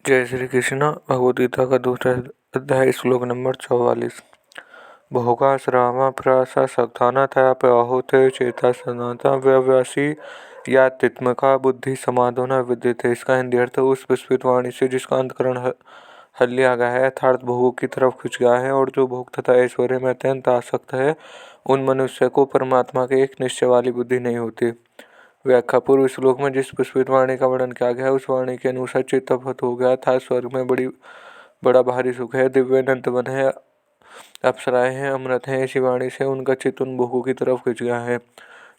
जय श्री कृष्ण। भगवद्गीता का दूसरा अध्याय श्लोक नंबर 44। भोगाश्रामा प्रासा सक्थाना तया प्रहोते चेता सनाता व्यव्यासी या तित्मका बुद्धि समाधो न विद्यते। इसका हिंदी अर्थ उस विस्मित वाणी से जिसका अंतकरण हल लिया गया है अर्थात भोगों की तरफ खिंच गया है और जो भोग तथा ऐश्वर्य में अत्यंत आसक्त है उन मनुष्य को परमात्मा के एक निश्चय वाली बुद्धि नहीं होती। व्याख्या। पूर्व श्लोक में जिस पुष्पित वाणी का वर्णन किया गया है उस वाणी के अनुसार चित्त अवगत हो गया था। स्वर्ग में बड़ा भारी सुख है, दिव्य अनंतवन है, अप्सराएं हैं, अमृत है। ऐसी वाणी से उनका चित्त उन भोगों की तरफ खिंच गया है।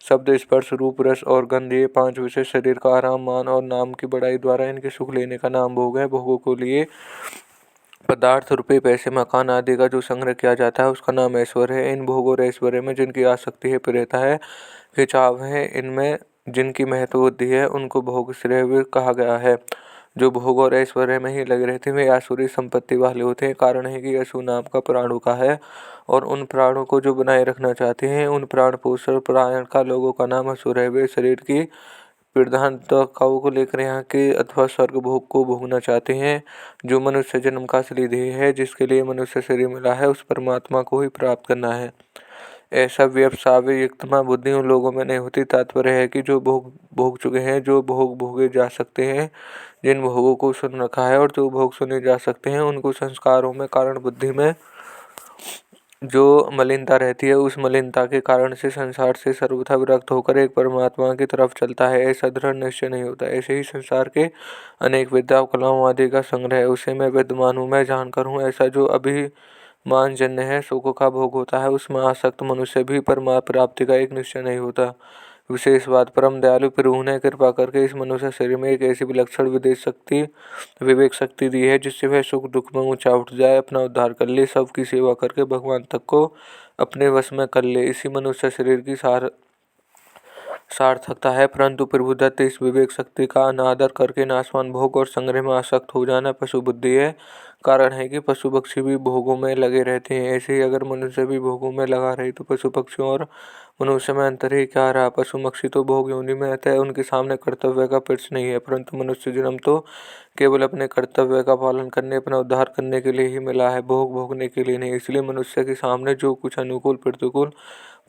शब्द, स्पर्श, रूप, रस और गंध ये पांच विषय शरीर का आराम, मान और नाम की बढ़ाई द्वारा इनके सुख लेने का नाम भोग है। भोगों को लिए पदार्थ, रुपये, पैसे, मकान आदि का जो संग्रह किया जाता है उसका नाम ऐश्वर्य है। इन भोग और ऐश्वर्य में जिनकी आसक्ति है, प्रियता है, खिंचाव है, इनमें जिनकी महत्व बुद्धि है उनको भोग श्रेय भी कहा गया है। जो भोग और ऐश्वर्य में ही लगे रहते हैं वे आसुरी संपत्ति वाले होते हैं। कारण है कि असु नाम का प्राणों का है और उन प्राणों को जो बनाए रखना चाहते हैं उन प्राण पोषण प्राण का लोगों का नाम असुर है। वे शरीर की प्रधानताओं को लेकर यहाँ के अथवा स्वर्ग भोग को भोगना चाहते हैं। जो मनुष्य जन्म का असली ध्येय है, जिसके लिए मनुष्य शरीर मिला है, उस परमात्मा को ही प्राप्त करना है। ऐसा व्यवसाय युक्तमा बुद्धि उन लोगों में नहीं होती। तात्पर्य है कि जो भोग चुके हैं, जो भोग भोगे जा सकते हैं, जिन भोगों को सुन रखा है और जो भोग सुने जा सकते हैं उनको संस्कारों में कारण बुद्धि में जो मलिनता रहती है उस मलिनता के कारण से संसार से सर्वथा विरक्त होकर एक परमात्मा की तरफ चलता है। ऐसा दृढ़ निश्चय नहीं होता। ऐसे ही संसार के अनेक विद्या कलाओं आदि का संग्रह है, उसे मैं विद्वान हूँ, मैं जानकर हूँ, ऐसा जो अभिमानजन्य है, सुख का भोग होता है, उसमें आसक्त मनुष्य भी परमात्मा प्राप्ति का एक निश्चय नहीं होता। विशेष बात, परम दयालु प्रभु ने कृपा करके इस मनुष्य शरीर में एक ऐसी विलक्षण विवेक शक्ति दी है जिससे वह सुख दुख में ऊंचा उठ जाए, अपना उद्धार कर ले, सबकी सेवा करके भगवान तक को अपने वश में कर ले। इसी मनुष्य शरीर की सार्थकता है। परंतु प्रभुदत्त इस विवेक शक्ति का अनादर करके नाशवान भोग और संग्रह में आसक्त हो जाना पशु बुद्धि है। कारण है कि पशु पक्षी भी भोगों में लगे रहते हैं। ऐसे ही अगर मनुष्य भी भोगों में लगा रहे तो पशु पक्षियों और मनुष्य में अंतर ही क्या रहा। पशु पक्षी तो भोग योनि में रहते हैं, उनके सामने कर्तव्य का प्रश्न नहीं है, परंतु मनुष्य जन्म तो केवल अपने कर्तव्य का पालन करने, अपना उद्धार करने के लिए ही मिला है, भोग भोगने के लिए नहीं। इसलिए मनुष्य के सामने जो कुछ अनुकूल प्रतिकूल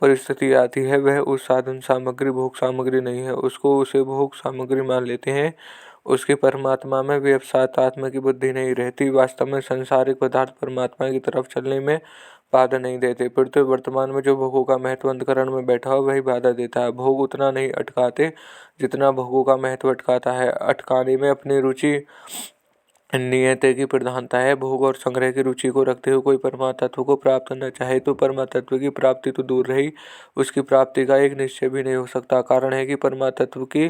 परिस्थिति आती है वह उस साधन सामग्री भोग सामग्री नहीं है, उसको उसे भोग सामग्री मान लेते हैं। उसकी परमात्मा में व्यवसायत्म की बुद्धि नहीं रहती। वास्तव में संसारिक पदार्थ परमात्मा की तरफ चलने में बाधा नहीं देते, परंतु वर्तमान में जो भोगों का महत्व अंतकरण में बैठा हो वही बाधा देता है। भोग उतना नहीं अटकाते जितना भोगों का महत्व अटकाता है। अटकाने में अपनी रुचि नियत की प्रधानता है। भोग और संग्रह की रुचि को रखते हुए कोई परमात्मा तत्व को प्राप्त करना चाहे तो परमात्मा तत्व की प्राप्ति तो दूर रही, उसकी प्राप्ति का एक निश्चय भी नहीं हो सकता। कारण है कि परमात्मा तत्व की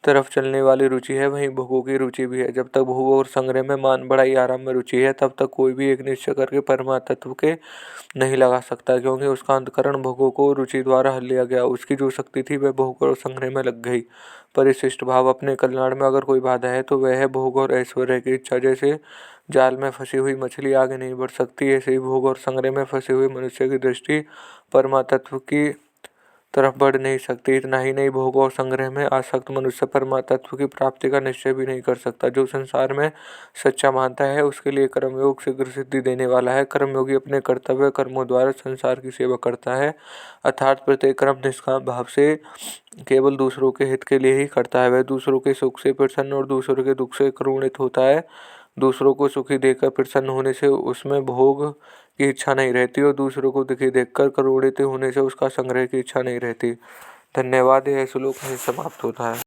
तरफ चलने वाली रुचि है वहीं भोगों की रुचि भी है। जब तक भोग और संग्रह में मान बढ़ाई आराम में रुचि है तब तक कोई भी एक निश्चय करके परमात्मा तत्व के नहीं लगा सकता, क्योंकि उसका अंतकरण भोगों को रुचि द्वारा हल लिया गया। उसकी जो शक्ति थी वह भोग और संग्रह में लग गई। परिशिष्ट भाव, अपने कल्याण में अगर कोई बाधा है तो वह है भोग और ऐश्वर्य की इच्छा। जैसे जाल में फंसी हुई मछली आगे नहीं बढ़ सकती, ऐसे ही भोग और संग्रह में फंसे हुए मनुष्य की दृष्टि परमात्मा तत्व की तरफ बढ़ नहीं सकती। इतना ही नहीं, भोग और संग्रह में आसक्त मनुष्य परमात्मा तत्व की प्राप्ति का निश्चय भी नहीं कर सकता। जो संसार में सच्चा मानता है उसके लिए कर्मयोग शीघ्र सिद्धि देने वाला है। कर्मयोगी अपने कर्तव्य कर्मों द्वारा संसार की सेवा करता है, अर्थात प्रत्येक कर्म निष्काम भाव से केवल दूसरों के हित के लिए ही करता है। वह दूसरों के सुख से प्रसन्न और दूसरों के दुख से करुणित होता है। दूसरों को सुखी देखकर प्रसन्न होने से उसमें भोग की इच्छा नहीं रहती और दूसरों को दुखी देखकर करुणित होने से उसका संग्रह की इच्छा नहीं रहती। धन्यवाद। यह श्लोक समाप्त होता है।